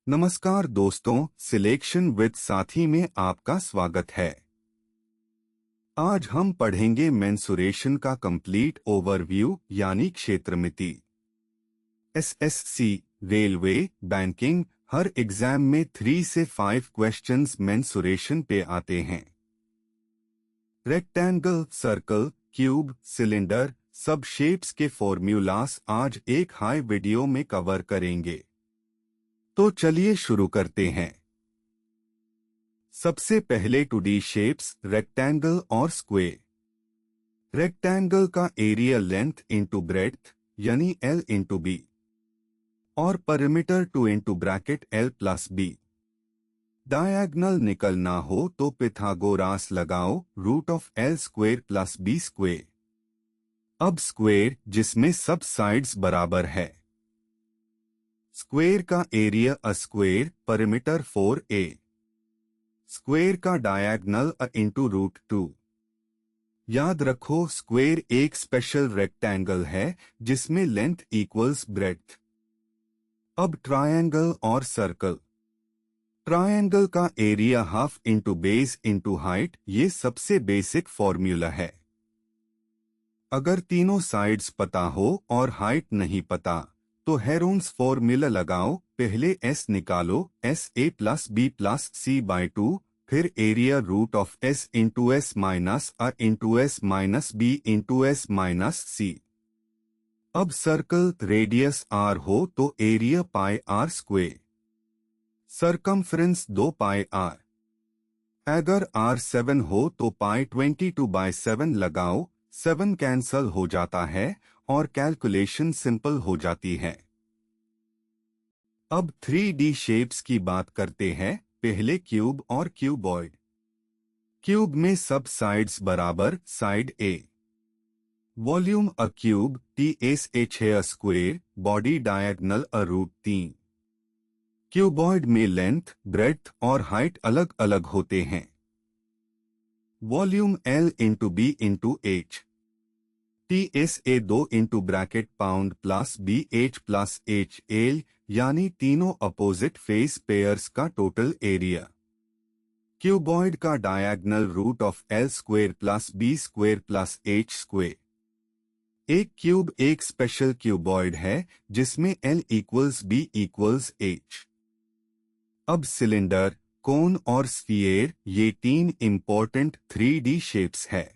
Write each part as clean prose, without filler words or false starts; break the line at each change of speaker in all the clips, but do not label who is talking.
नमस्कार दोस्तों, selection with साथी में आपका स्वागत है। आज हम पढ़ेंगे मेंसुरेशन का कंप्लीट ओवरव्यू यानी क्षेत्रमिति। एसएससी, रेलवे, बैंकिंग, हर एग्जाम में 3 से 5 क्वेश्चंस मेंसुरेशन पे आते हैं। रेक्टेंगल, सर्कल, क्यूब, सिलेंडर सब शेप्स के फॉर्मूलास आज एक हाई वीडियो में कवर करेंगे। तो चलिए शुरू करते हैं। सबसे पहले 2D शेप्स रेक्टेंगल और स्क्वेयर। रेक्टेंगल का एरिया लेंथ इंटू ब्रेड्थ यानी L इंटू बी और perimeter 2 into bracket L plus B. Diagonal निकलना हो तो पिथागोरस लगाओ, root of L square plus B square. अब स्क्वेयर जिसमें सब साइड्स बराबर है। स्क्वेयर का area a square, perimeter 4a। Square का डायगोनल अ इंटू रूट 2। याद रखो, स्क्वेयर एक स्पेशल रेक्टेंगल है जिसमें लेंथ इक्वल्स ब्रेड्थ। अब ट्रायंगल और सर्कल। ट्रायंगल का area half into base into height, ये सबसे बेसिक फॉर्मूला है। अगर तीनों साइड्स पता हो और हाइट नहीं पता तो हेरोन्स फॉर्मूला लगाओ। पहले एस निकालो, S A plus B plus C by 2, फिर area root of S into S minus A into S minus B into S minus C. अब सर्कल रेडियस आर हो तो area pi R square, circumference 2 pi R. अगर R 7 हो तो पाई 22/7 लगाओ, 7 cancel हो जाता है और कैलकुलेशन सिंपल हो जाती है। अब 3D शेप्स की बात करते हैं। पहले क्यूब और क्यूबॉइड। क्यूब में सब साइड्स बराबर, side a. Volume a cube, TSH है a square, body diagonal a root 3। Cuboid में लेंथ, ब्रेड्थ और हाइट अलग अलग होते हैं। Volume L into B into H. TSA 2 into bracket pound plus BH plus HL यानी तीनों अपोजिट फेस पेयर्स का टोटल एरिया। क्यूबॉइड का diagonal root of L square plus B square plus H square. एक cube एक special cuboid है जिसमें L equals B equals H। अब cylinder, cone और स्फीयर, ये 3 इंपॉर्टेंट 3D शेप्स है।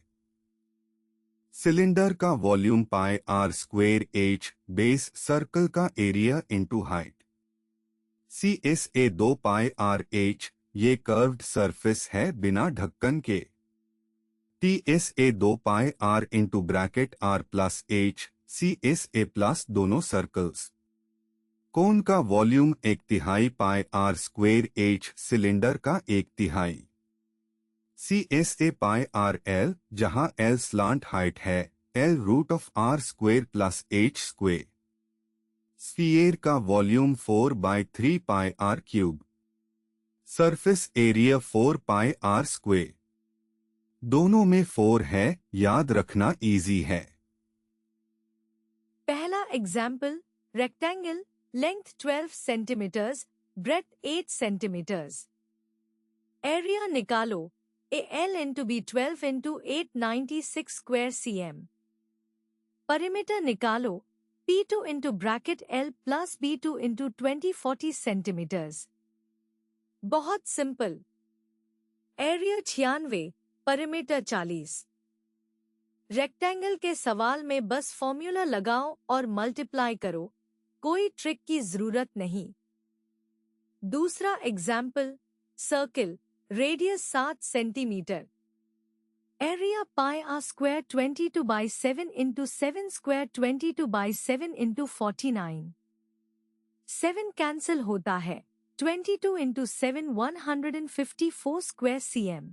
सिलेंडर का volume pi R square H, base circle का area into height. CSA 2 pi R H, ये कर्व्ड सरफेस है बिना ढक्कन के। TSA 2 pi R into bracket R plus H, CSA plus दोनों सर्कल्स। कोन का volume 1/3 pi R square H, cylinder का 1/3। CSA pi R L, जहां L slant height है, L root of R square plus H square. Sphere का volume 4/3 pi R cube. Surface area 4 pi R square. दोनों में 4 है, याद रखना easy है।
पहला example, rectangle, length 12 centimetres, breadth 8 centimetres. Area निकालो, AL into B 12 into 896 square cm। Perimeter निकालो, P2 into bracket L plus B2 into 2040 centimetres. बहुत सिंपल। Area 96, perimeter 40। रेक्टेंगल के सवाल में बस फॉर्मूला लगाओ और मल्टीप्लाई करो, कोई ट्रिक की जरूरत नहीं। दूसरा example, circle, radius 7 centimetre. Area pi R square 22/7 into 7 square 22/7 into 49। 7 cancel होता है, 22 into 7 154 square cm।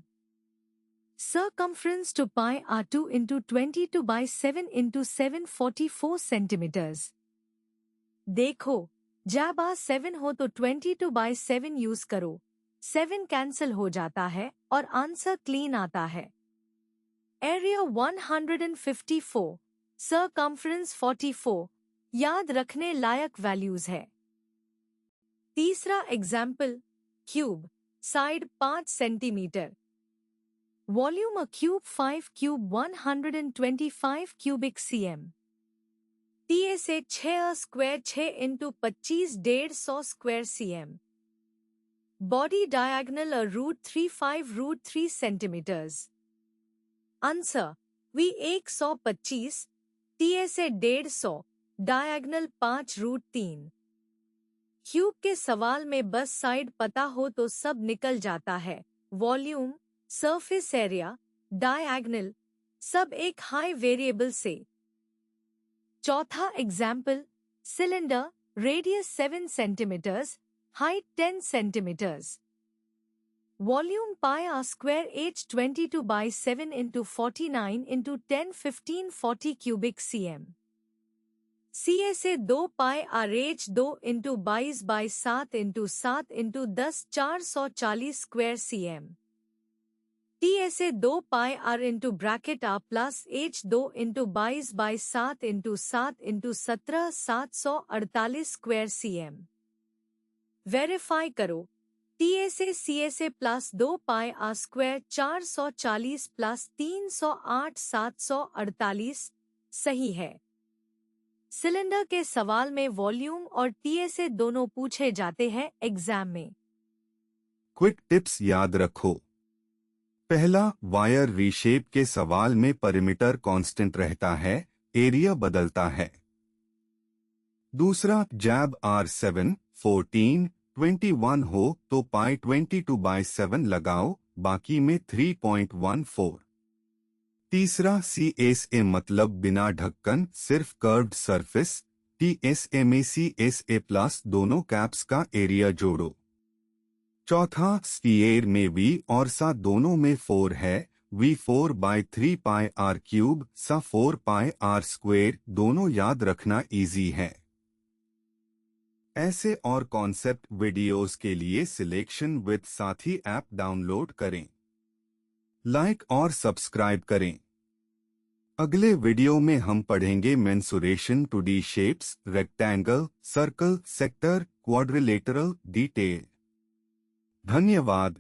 Circumference to pi are 2 into 22/7 into 744 centimeters. देखो, जब आ 7 हो तो 22/7 यूज करो, 7 कैंसिल हो जाता है और आंसर क्लीन आता है। एरिया 154, Circumference 44, याद रखने लायक वैल्यूज है। तीसरा example, cube, side 5 centimetre, volume a cube 5 cube 125 cubic cm, TSA 6 square 6 into 25 150 square cm, body diagonal root 3 centimetres. Answer, V 125, TSA 150, diagonal 5√3। Cube के सवाल में बस साइड पता हो तो सब निकल जाता है, वॉल्यूम, सरफेस एरिया, डायगोनल, सब एक हाई वेरिएबल से। चौथा example, cylinder, radius 7 centimetres, height 10 centimetres, volume pi R square H 22 by 7 into 49 into 10 15 40 cubic cm, CSA 2 pi R H 2 into 22 by 7 into 7 into 10 440 square cm, TSA 2 pi R into bracket R plus H 2 into 22 by 7 into 7 into 17 748 square cm। Verify करो, TSA CSA plus 2 pi R square 440 plus 308 748 सही है। Cylinder के सवाल में volume और TSA दोनों पूछे जाते हैं एग्जाम में।
क्विक टिप्स याद रखो। पहला, वायर रीशेप के सवाल में परिमीटर कांस्टेंट रहता है, एरिया बदलता है। दूसरा, जैब R7 14 21 हो तो पाई 22/7 लगाओ, बाकी में 3.14। तीसरा, CSA मतलब बिना ढक्कन, सिर्फ कर्व्ड सरफेस, TSA में CSA प्लस दोनों कैप्स का एरिया जोड़ो। चौथा, स्फीयर में V और सा दोनों में 4 है, V 4/3 पाई R क्यूब सा 4 पाई R स्क्वेयर, दोनों याद रखना इजी है। ऐसे और कॉन्सेप्ट वीडियोस के लिए सिलेक्शन विद साथी ऐप डाउनलोड करें, लाइक और सब्सक्राइब करें। अगले वीडियो में हम पढ़ेंगे mensuration 2D shapes, rectangle, circle, sector, quadrilateral, detail. धन्यवाद।